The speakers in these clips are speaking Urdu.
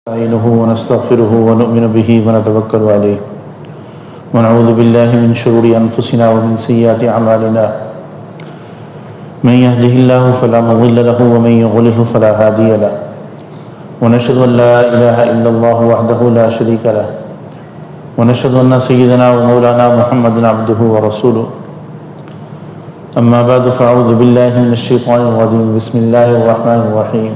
نستعينه ونستغفره ونؤمن به ونتوكل عليه ونعوذ بالله من شرور أنفسنا ومن سيئات أعمالنا من يهده الله فلا مضل له ومن يضلل فلا هادي له ونشهد أن لا إله إلا الله وحده لا شريك له ونشهد أن سيدنا ومولانا محمد عبده ورسوله أما بعد فأعوذ بالله من الشيطان الرجيم بسم الله الرحمن الرحيم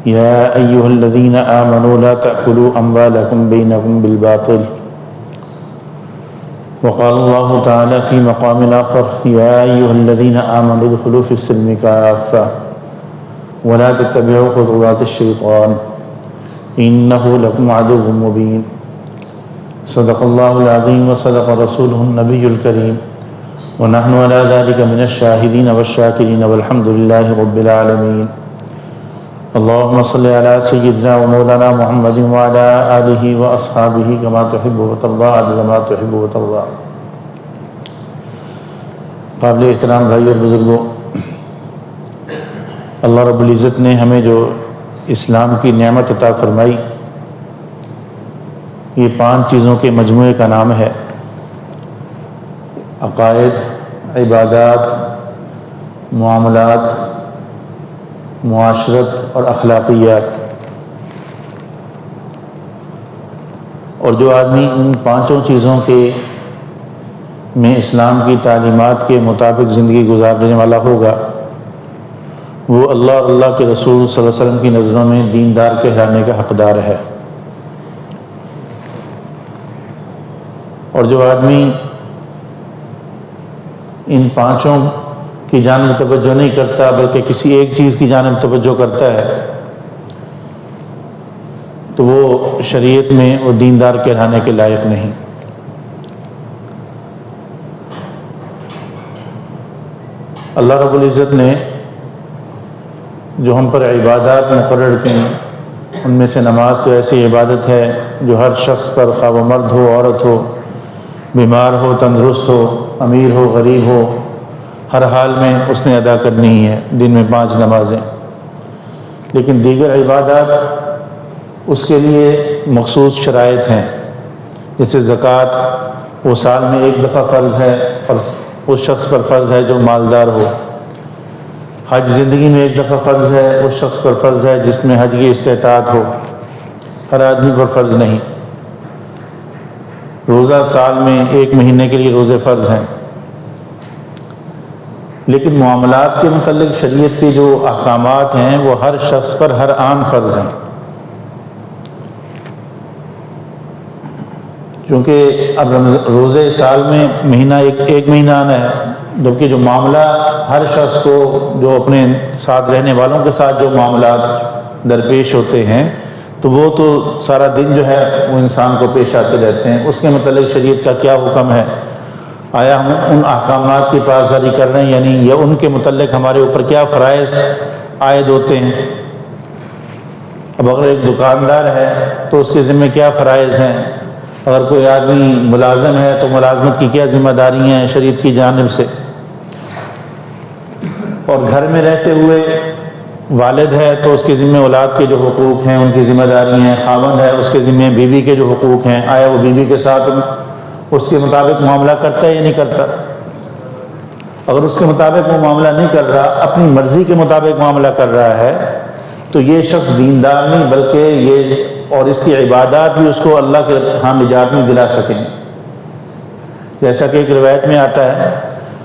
يا أيها الذين آمنوا لا تأكلوا أموالكم بينكم بالباطل وقال الله تعالى في مقام آخر يا أيها الذين آمنوا ادخلوا في السلم كافة ولا تتبعوا خطوات الشيطان إنه لكم عدو مبين صدق الله العظيم وصدق رسوله النبي الكريم ونحن على ذلك من الشاهدين والشاكرين والحمد لله رب العالمين اللهم صل على سيدنا ومولانا محمد وعلى آله وأصحابه كما تحب وترضى عدد ما تحب وترضى. قابل احترام بھائی اور بزرگوں، اللہ رب العزت نے ہمیں جو اسلام کی نعمت عطا فرمائی، یہ 5 چیزوں کے مجموعے کا نام ہے: عقائد، عبادات، معاملات، معاشرت اور اخلاقیات. اور جو آدمی ان 5 چیزوں کے میں اسلام کی تعلیمات کے مطابق زندگی گزارنے والا ہوگا، وہ اللہ اور اللہ کے رسول صلی اللہ علیہ وسلم کی نظروں میں دیندار کہلانے کا حقدار ہے. اور جو آدمی ان 5 کی جانب توجہ نہیں کرتا بلکہ کسی ایک چیز کی جانب توجہ کرتا ہے، تو وہ شریعت میں وہ دیندار کہلانے کے لائق نہیں. اللہ رب العزت نے جو ہم پر عبادات مقرر کی، ان میں سے نماز تو ایسی عبادت ہے جو ہر شخص پر، خواہ وہ مرد ہو عورت ہو، بیمار ہو تندرست ہو، امیر ہو غریب ہو، ہر حال میں اس نے ادا کرنی ہی ہے. دن میں 5 نمازیں. لیکن دیگر عبادات اس کے لیے مخصوص شرائط ہیں. جیسے زکوٰۃ، وہ سال میں 1 دفعہ فرض ہے، اس شخص پر فرض ہے جو مالدار ہو. حج زندگی میں 1 دفعہ فرض ہے، اس شخص پر فرض ہے جس میں حج کی استطاعت ہو، ہر آدمی پر فرض نہیں. روزہ سال میں 1 مہینے کے لیے روزے فرض ہیں. لیکن معاملات کے متعلق شریعت کے جو احکامات ہیں وہ ہر شخص پر ہر آن فرض ہیں. چونکہ اب روزے سال میں ایک مہینہ آنا ہے، جبکہ جو معاملہ ہر شخص کو، جو اپنے ساتھ رہنے والوں کے ساتھ جو معاملات درپیش ہوتے ہیں، تو وہ تو سارا دن جو ہے وہ انسان کو پیش آتے رہتے ہیں. اس کے متعلق شریعت کا کیا حکم ہے؟ آیا ہم ان احکامات کی پاسداری کر رہے ہیں یعنی یا ان کے متعلق ہمارے اوپر کیا فرائض عائد ہوتے ہیں؟ اب اگر ایک دکاندار ہے تو اس کے ذمہ کیا فرائض ہیں؟ اگر کوئی آدمی ملازم ہے تو ملازمت کی کیا ذمہ داریاں ہیں شریعت کی جانب سے؟ اور گھر میں رہتے ہوئے والد ہے تو اس کے ذمہ اولاد کے جو حقوق ہیں ان کی ذمہ داریاں ہیں. خاوند ہے، اس کے ذمہ بیوی کے جو حقوق ہیں، آیا وہ بیوی کے ساتھ اس کے مطابق معاملہ کرتا ہے یا نہیں کرتا؟ اگر اس کے مطابق وہ معاملہ نہیں کر رہا، اپنی مرضی کے مطابق معاملہ کر رہا ہے، تو یہ شخص دیندار نہیں، بلکہ یہ اور اس کی عبادات بھی اس کو اللہ کے ہاں نجات نہیں دلا سکیں. جیسا کہ ایک روایت میں آتا ہے،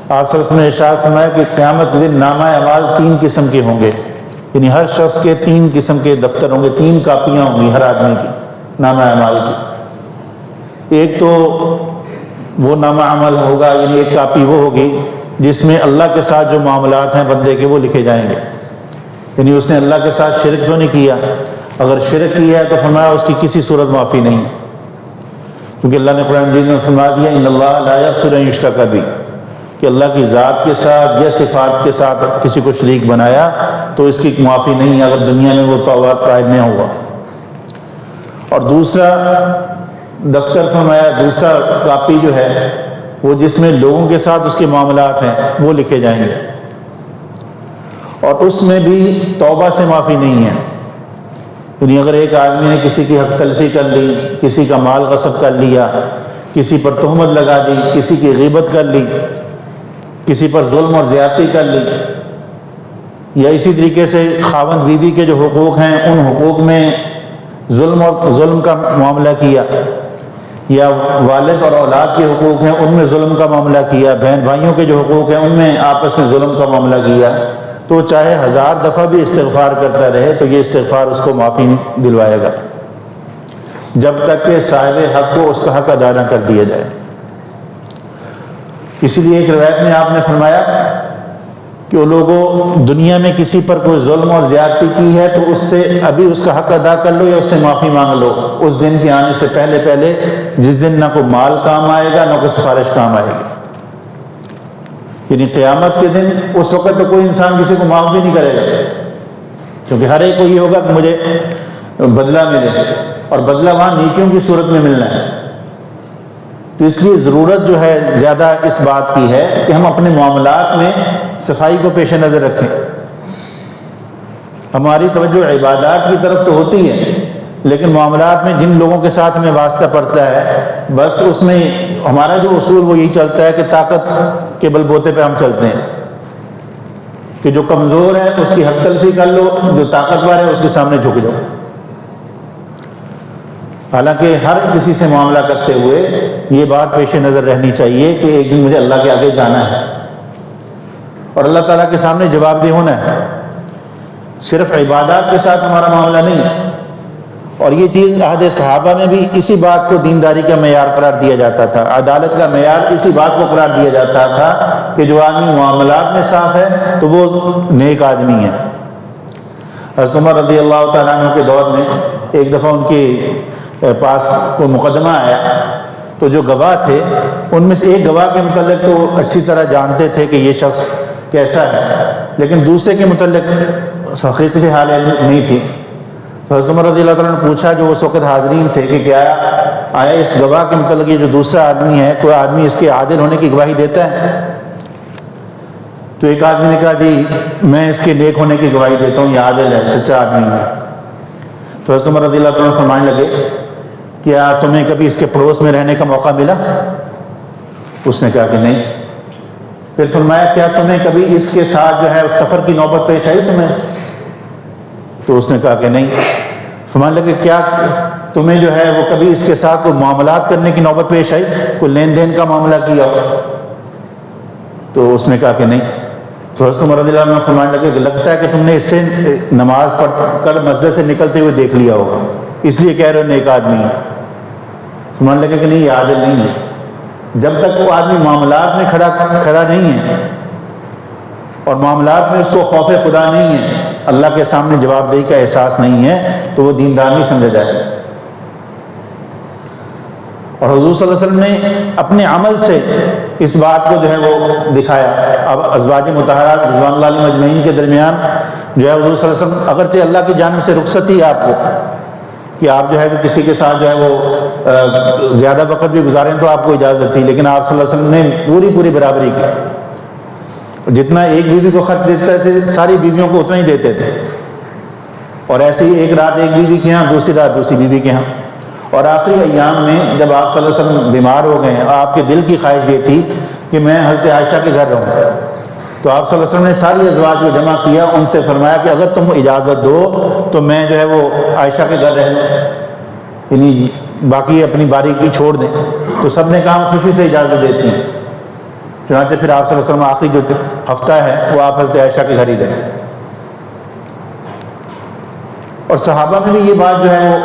آپ صلی اللہ علیہ وسلم نے ارشاد فرمایا کہ قیامت کے دن نامہ اعمال 3 قسم کے ہوں گے. یعنی ہر شخص کے 3 قسم کے دفتر ہوں گے، 3 کاپیاں ہوں گی ہر آدمی کی نامہ اعمال کی. ایک تو وہ نامہ عمل ہوگا، یعنی ایک کاپی وہ ہوگی جس میں اللہ کے ساتھ جو معاملات ہیں بندے کے وہ لکھے جائیں گے. یعنی اس نے اللہ کے ساتھ شرک تو نہیں کیا، اگر شرک کیا ہے تو فرمایا اس کی کسی صورت معافی نہیں، کیونکہ اللہ نے قرآن مجید میں فرما دیا ان اللہ لا یغفر ان یشرک بہ، کہ اللہ کی ذات کے ساتھ یا صفات کے ساتھ کسی کو شریک بنایا تو اس کی معافی نہیں اگر دنیا میں وہ توبہ قائم نہیں ہوا. اور دوسرا دفتر فرمایا، دوسرا کاپی جو ہے وہ جس میں لوگوں کے ساتھ اس کے معاملات ہیں وہ لکھے جائیں گے. اور اس میں بھی توبہ سے معافی نہیں ہے. یعنی اگر ایک آدمی نے کسی کی حق تلفی کر لی، کسی کا مال غصب کر لیا، کسی پر تہمت لگا دی، کسی کی غیبت کر لی، کسی پر ظلم اور زیادتی کر لی، یا اسی طریقے سے خاوند بیوی کے جو حقوق ہیں ان حقوق میں ظلم کا معاملہ کیا، یا والد اور اولاد کے حقوق ہیں ان میں ظلم کا معاملہ کیا، بہن بھائیوں کے جو حقوق ہیں ان میں آپس میں ظلم کا معاملہ کیا، تو چاہے 1000 دفعہ بھی استغفار کرتا رہے تو یہ استغفار اس کو معافی نہیں دلوائے گا جب تک کہ صاحب حق کو اس کا حق ادا نہ کر دیا جائے۔ اسی لیے ایک روایت میں آپ نے فرمایا کہ وہ لوگوں دنیا میں کسی پر کوئی ظلم اور زیادتی کی ہے تو اس سے ابھی اس کا حق ادا کر لو یا اس سے معافی مانگ لو، اس دن کے آنے سے پہلے پہلے جس دن نہ کوئی مال کام آئے گا نہ کوئی سفارش کام آئے گی۔ یعنی قیامت کے دن اس وقت تو کوئی انسان کسی کو معاف بھی نہیں کرے گا، کیونکہ ہر ایک کو یہ ہوگا کہ مجھے بدلہ ملے، اور بدلہ وہاں نیکیوں کی صورت میں ملنا ہے۔ تو اس لیے ضرورت جو ہے زیادہ اس بات کی ہے کہ ہم اپنے معاملات میں صفائی کو پیش نظر رکھیں۔ ہماری توجہ عبادات کی طرف تو ہوتی ہے، لیکن معاملات میں جن لوگوں کے ساتھ ہمیں واسطہ پڑتا ہے بس اس میں ہمارا جو اصول وہ یہی چلتا ہے کہ طاقت کے بل بوتے پہ ہم چلتے ہیں کہ جو کمزور ہے اس کی حق تلفی کر لو، جو طاقتور ہے اس کے سامنے جھک جاؤ۔ حالانکہ ہر کسی سے معاملہ کرتے ہوئے یہ بات پیش نظر رہنی چاہیے کہ ایک دن مجھے اللہ کے آگے جانا ہے اور اللہ تعالیٰ کے سامنے جواب دہ ہونا ہے۔ صرف عبادات کے ساتھ ہمارا معاملہ نہیں ہے، اور یہ چیز عہد صحابہ میں بھی اسی بات کو دینداری کا معیار قرار دیا جاتا تھا، عدالت کا معیار اسی بات کو قرار دیا جاتا تھا کہ جو آدمی معاملات میں صاف ہے تو وہ نیک آدمی ہے۔ حضرت عمر رضی اللہ تعالیٰ عنہ کے دور میں ایک دفعہ ان کے پاس کوئی مقدمہ آیا تو جو گواہ تھے ان میں سے ایک گواہ کے متعلق تو اچھی طرح جانتے تھے کہ یہ شخص کیسا ہے، لیکن دوسرے کے متعلق حقیقی حالت نہیں تھی۔ تو حضرت عمر رضی اللہ تعالیٰ نے پوچھا جو اس وقت حاضرین تھے کہ کیا آیا اس گواہ کے متعلق یہ جو دوسرا آدمی ہے کوئی آدمی اس کے عادل ہونے کی گواہی دیتا ہے؟ تو ایک آدمی نے کہا جی میں اس کے نیک ہونے کی گواہی دیتا ہوں، یہ عادل ہے، سچا آدمی ہے۔ تو حضرت عمر رضی اللہ تعالیٰ فرمانے لگے کیا تمہیں کبھی اس کے پڑوس میں رہنے کا موقع ملا؟ اس نے کہا کہ نہیں۔ پھر فرمایا کیا تمہیں کبھی اس کے ساتھ جو ہے سفر کی نوبت پیش آئی تمہیں؟ تو اس نے کہا کہ نہیں۔ فرمانے لگے کیا تمہیں جو ہے وہ کبھی اس کے ساتھ کوئی معاملات کرنے کی نوبت پیش آئی، کوئی لین دین کا معاملہ کیا ہو؟ تو اس نے کہا کہ نہیں۔ تو حضرت عمر رضی اللہ عنہ فرمانے لگے کہ لگتا ہے کہ تم نے اس سے نماز پڑھ کر مسجد سے نکلتے ہوئے دیکھ لیا ہوگا، اس لیے کہہ رہے ہو نیک آدمی ہے۔ فرمانے لگے کہ نہیں، یہ عادل نہیں ہے۔ جب تک وہ آدمی معاملات میں کھڑا نہیں ہے اور معاملات میں اس کو خوف خدا نہیں ہے، اللہ کے سامنے جواب دہی کا احساس نہیں ہے، تو وہ دیندار نہیں سمجھا جائے گا۔ اور حضور صلی اللہ علیہ وسلم نے اپنے عمل سے اس بات کو جو ہے وہ دکھایا۔ اب ازواج مطہرات رضوان اللہ علیہم اجمعین کے درمیان جو ہے حضور صلی اللہ علیہ وسلم اگرچہ اللہ کی جانب سے رخصت تھی آپ کو کہ آپ جو ہے وہ کسی کے ساتھ جو ہے وہ زیادہ وقت بھی گزاریں تو آپ کو اجازت تھی، لیکن آپ صلی اللہ علیہ وسلم نے پوری برابری کی، جتنا ایک بیوی کو خرچ دیتے تھے ساری بیویوں کو اتنا ہی دیتے تھے، اور ایسے ہی ایک رات ایک بیوی کے ہاں، دوسری رات دوسری بیوی کے ہاں۔ اور آخری ایام میں جب آپ صلی اللہ علیہ وسلم بیمار ہو گئے ہیں، آپ کے دل کی خواہش یہ تھی کہ میں حضرت عائشہ کے گھر رہوں، تو آپ صلی اللہ علیہ وسلم نے ساری ازواج کو جمع کیا، ان سے فرمایا کہ اگر تم اجازت دو تو میں جو ہے وہ عائشہ کے گھر رہ لوں، یعنی باقی اپنی باری کی چھوڑ دیں۔ تو سب نے کہا خوشی سے اجازت دیتی ہیں۔ چنانچہ پھر آپ صلی اللہ علیہ وسلم آخری جو ہفتہ ہے وہ آپ حضرت عائشہ کے گھر ہی رہے۔ اور صحابہ میں بھی یہ بات جو ہے وہ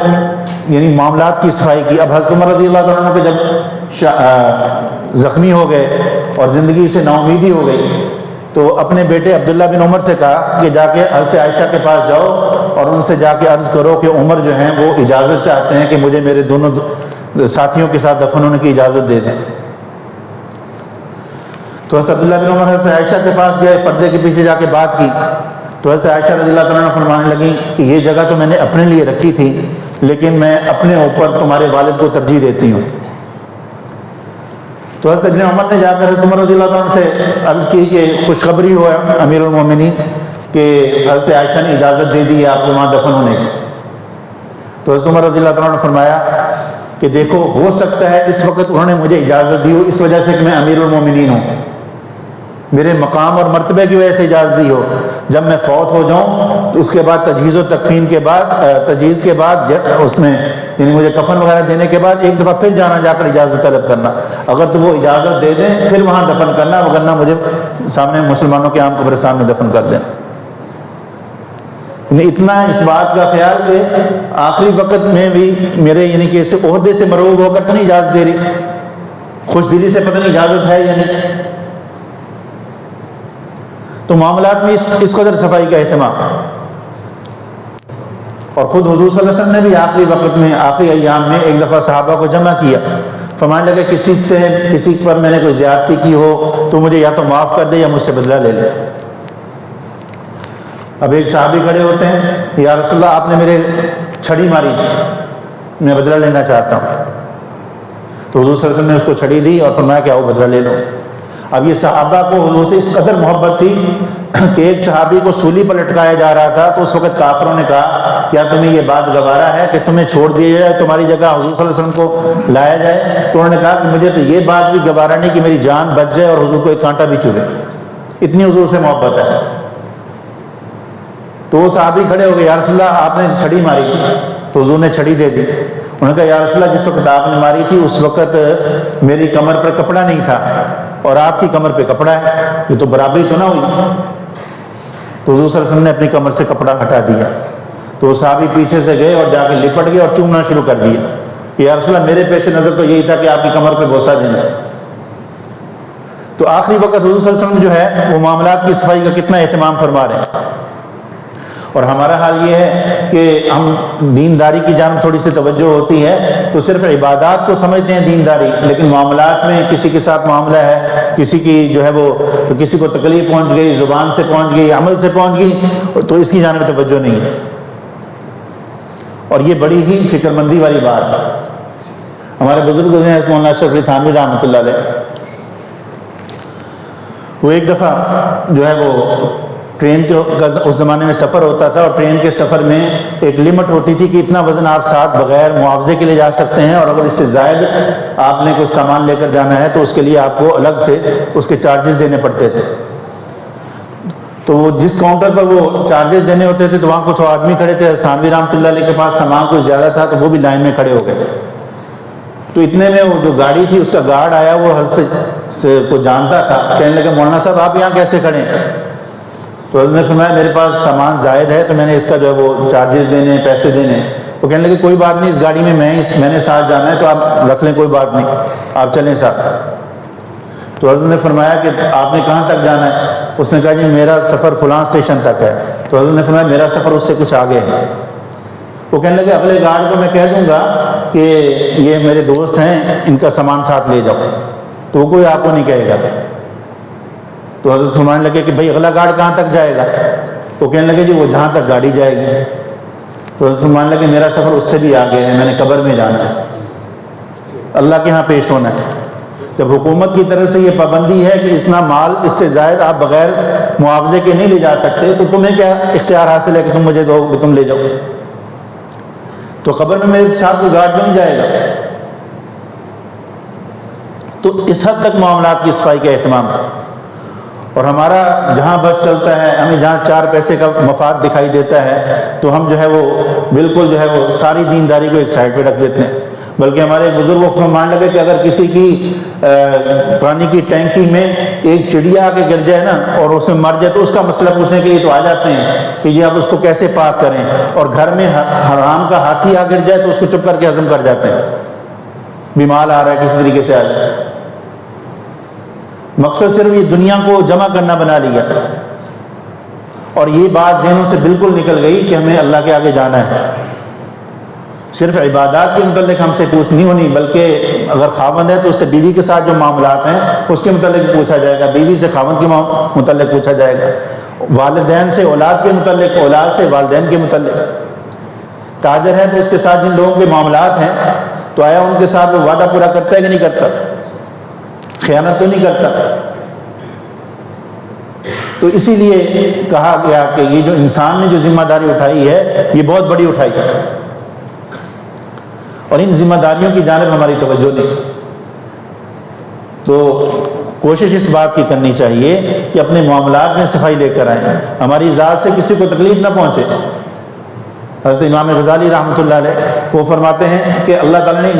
یعنی معاملات کی صفائی کی۔ اب حضرت عمر رضی اللہ عنہ کے جب زخمی ہو گئے اور زندگی سے نا امیدی ہو گئی تو اپنے بیٹے عبداللہ بن عمر سے کہا کہ جا کے حضرت عائشہ کے پاس جاؤ اور ان سے جا کے عرض کرو کہ عمر جو ہیں وہ اجازت چاہتے ہیں کہ مجھے میرے دونوں ساتھیوں کے ساتھ دفن ہونے کی اجازت دے دیں۔ تو حضرت عبداللہ بن عمر حضرت عائشہ کے پاس گئے، پردے کے پیچھے جا کے بات کی، تو حضرت عائشہ رضی اللہ عنہا فرمانے لگی کہ یہ جگہ تو میں نے اپنے لیے رکھی تھی لیکن میں اپنے اوپر تمہارے والد کو ترجیح دیتی ہوں۔ تو حضرت ابن عمر نے جا کر حضرت عمر رضی اللہ عنہ سے عرض کی کہ خوشخبری ہو امیر المومنین کہ حضرت عائشہ نے اجازت دے دی ہے آپ کو وہاں دفن ہونے کی۔ تو حضرت عمر رضی اللہ تعالیٰ نے فرمایا کہ دیکھو ہو سکتا ہے اس وقت انہوں نے مجھے اجازت دی ہو اس وجہ سے کہ میں امیر المومنین ہوں، میرے مقام اور مرتبے کی وجہ سے اجازت دی ہو، جب میں فوت ہو جاؤں تو اس کے بعد تجہیز و تکفین کے بعد تجہیز کے بعد اس میں یعنی مجھے کفن وغیرہ دینے کے بعد ایک دفعہ پھر جانا جا کر اجازت طلب کرنا، اگر تو وہ اجازت دے دیں پھر وہاں دفن کرنا، ورنہ مجھے سامنے مسلمانوں کے عام قبرستان میں دفن کر دینا۔ اتنا اس بات کا خیال کہ آخری وقت میں بھی میرے یعنی کہ اس عہدے سے مروب ہو کر تو نہیں اجازت دے رہی، خوش دلی سے پتہ نہیں اجازت ہے یا نہیں۔ تو معاملات میں اس قدر صفائی کا اہتمام، اور خود حضور صلی اللہ علیہ وسلم نے بھی آخری وقت میں آخری ایام میں ایک دفعہ صحابہ کو جمع کیا، فرمانے لگے کسی پر میں نے کوئی زیادتی کی ہو تو مجھے یا تو معاف کر دے یا مجھ سے بدلہ لے لے۔ اب ایک صحابی کھڑے ہوتے ہیں، یا رسول اللہ آپ نے میرے چھڑی ماری، میں بدلہ لینا چاہتا ہوں۔ تو حضور صلی اللہ علیہ وسلم نے اس کو چھڑی دی اور فرمایا کہ آؤ بدلہ لے لو۔ اب یہ صحابہ کو حضور سے اس قدر محبت تھی کہ ایک صحابی کو سولی پر لٹکایا جا رہا تھا تو اس وقت کافروں نے کہا کیا تمہیں یہ بات گوارا ہے کہ تمہیں چھوڑ دیا جائے، تمہاری جگہ حضور صلی اللہ علیہ وسلم کو لایا جائے؟ تو انہوں نے کہا کہ مجھے تو یہ بات بھی گوارا نہیں کہ میری جان بچ جائے اور حضور کو ایک کانٹا بھی چبھے، اتنی حضور سے محبت ہے۔ تو وہ صحابی کھڑے ہو گئے، یا رسول اللہ آپ نے چھڑی ماری تھی، تو حضور نے چھڑی دے دی۔ انہوں نے کہا یا رسول اللہ جس وقت آپ نے ماری تھی اس وقت میری کمر پر کپڑا نہیں تھا اور آپ کی کمر پہ کپڑا ہے، یہ تو برابری تو نہ ہوئی۔ تو حضور صلی اللہ علیہ وسلم نے اپنی کمر سے کپڑا ہٹا دیا، تو وہ صحابی پیچھے سے گئے اور جا کے لپٹ گئے اور چومنا شروع کر دیا کہ یا رسول اللہ میرے پیش نظر تو یہی تھا کہ آپ کی کمر پہ بوسہ دینا۔ تو آخری وقت حضور صلی اللہ علیہ وسلم جو ہے وہ معاملات کی صفائی کا کتنا اہتمام فرما رہے ہیں، اور ہمارا حال یہ ہے کہ ہم دینداری کی جانب تھوڑی سی توجہ ہوتی ہے تو صرف عبادات کو سمجھتے ہیں دینداری، لیکن معاملات میں کسی کے ساتھ معاملہ ہے، کسی کی جو ہے وہ کسی کو تکلیف پہنچ گئی، زبان سے پہنچ گئی، عمل سے پہنچ گئی، تو اس کی جانب توجہ نہیں ہے، اور یہ بڑی ہی فکر مندی والی بات ہے۔ ہمارے بزرگ ہیں مولانا اشرف علی تھانوی رحمۃ اللہ علیہ، وہ ایک دفعہ جو ہے وہ ٹرین کے اس زمانے میں سفر ہوتا تھا، اور ٹرین کے سفر میں ایک لمٹ ہوتی تھی کہ اتنا وزن آپ ساتھ بغیر معاوضے کے لیے جا سکتے ہیں، اور اگر اس سے زائد آپ نے کچھ سامان لے کر جانا ہے تو اس کے لیے آپ کو الگ سے اس کے چارجز دینے پڑتے تھے۔ تو جس کاؤنٹر پر وہ چارجز دینے ہوتے تھے تو وہاں کچھ آدمی کھڑے تھے، تھانوی رحمۃ اللہ علیہ کے پاس سامان کچھ زیادہ تھا تو وہ بھی لائن میں کھڑے ہو گئے۔ تو اتنے میں وہ جو گاڑی تھی اس کا گارڈ آیا، وہ حضرت سے کو جانتا تھا، کہنے لگا مولانا صاحب آپ یہاں کیسے کھڑے ہیں؟ تو حضرت نے فرمایا میرے پاس سامان زائد ہے تو میں نے اس کا جو ہے وہ چارجز دینے، پیسے دینے۔ وہ کہنے لگے کوئی بات نہیں، اس گاڑی میں میں نے ساتھ جانا ہے تو آپ رکھ لیں، کوئی بات نہیں، آپ چلیں ساتھ۔ تو حضرت نے فرمایا کہ آپ نے کہاں تک جانا ہے؟ اس نے کہا جی میرا سفر فلاں اسٹیشن تک ہے۔ تو حضرت نے فرمایا میرا سفر اس سے کچھ آگے ہے۔ وہ کہنے لگے اگلے گارڈ کو میں کہہ دوں گا کہ یہ میرے دوست ہیں، ان کا سامان ساتھ لے جاؤ، تو وہ کوئی آپ کو نہیں کہے گا۔ تو حضرت فرمانے لگے کہ بھائی اگلا گارڈ کہاں تک جائے گا؟ وہ کہنے لگے جی وہ جہاں تک گاڑی جائے گی۔ تو حضرت فرمانے لگے میرا سفر اس سے بھی آگے ہے، میں نے قبر میں جانا ہے، اللہ کے ہاں پیش ہونا ہے۔ جب حکومت کی طرف سے یہ پابندی ہے کہ اتنا مال اس سے زائد آپ بغیر معاوضے کے نہیں لے جا سکتے، تو تمہیں کیا اختیار حاصل ہے کہ تم مجھے دو تم لے جاؤ؟ تو قبر میں میرے ساتھ کوئی گارڈ نہیں جائے گا۔ تو اس حد تک معاملات کی صفائی کا اہتمام تھا، اور ہمارا جہاں بس چلتا ہے، ہمیں جہاں 4 پیسے کا مفاد دکھائی دیتا ہے تو ہم جو ہے وہ بالکل جو ہے وہ ساری دینداری کو ایک سائڈ پہ رکھ دیتے ہیں۔ بلکہ ہمارے بزرگ کو مان لگے کہ اگر کسی کی پانی کی ٹینکی میں ایک چڑیا آ کے گر جائے نا اور اس میں مر جائے تو اس کا مسئلہ پوچھنے کے لیے تو آ جاتے ہیں کہ یہ اب اس کو کیسے پاک کریں، اور گھر میں حرام کا ہاتھی آ گر جائے تو اس کو چپ کر کے ہضم کر جاتے ہیں، بیمار آ رہا ہے کسی طریقے سے آ جائے۔ مقصد صرف یہ دنیا کو جمع کرنا بنا لیا، اور یہ بات ذہنوں سے بالکل نکل گئی کہ ہمیں اللہ کے آگے جانا ہے۔ صرف عبادات کے متعلق ہم سے پوچھ نہیں ہونی، بلکہ اگر خاوند ہے تو اس سے بیوی کے ساتھ جو معاملات ہیں اس کے متعلق پوچھا جائے گا، بیوی سے خاوند کے متعلق پوچھا جائے گا، والدین سے اولاد کے متعلق، اولاد سے والدین کے متعلق۔ تاجر ہے تو اس کے ساتھ جن لوگوں کے معاملات ہیں تو آیا ان کے ساتھ وہ وعدہ پورا کرتا ہے کہ نہیں کرتا؟ خیانت تو نہیں کرتا؟ تو اسی لیے کہا گیا کہ یہ جو انسان نے جو ذمہ داری اٹھائی ہے یہ بہت بڑی اٹھائی ہے، اور ان ذمہ داریوں کی جانب ہماری توجہ نہیں. تو کوشش اس بات کی کرنی چاہیے کہ اپنے معاملات میں صفائی لے کر آئیں، ہماری ذات سے کسی کو تکلیف نہ پہنچے. حضرت امام غزالی رحمۃ اللہ علیہ وہ فرماتے ہیں کہ اللہ تعالیٰ نے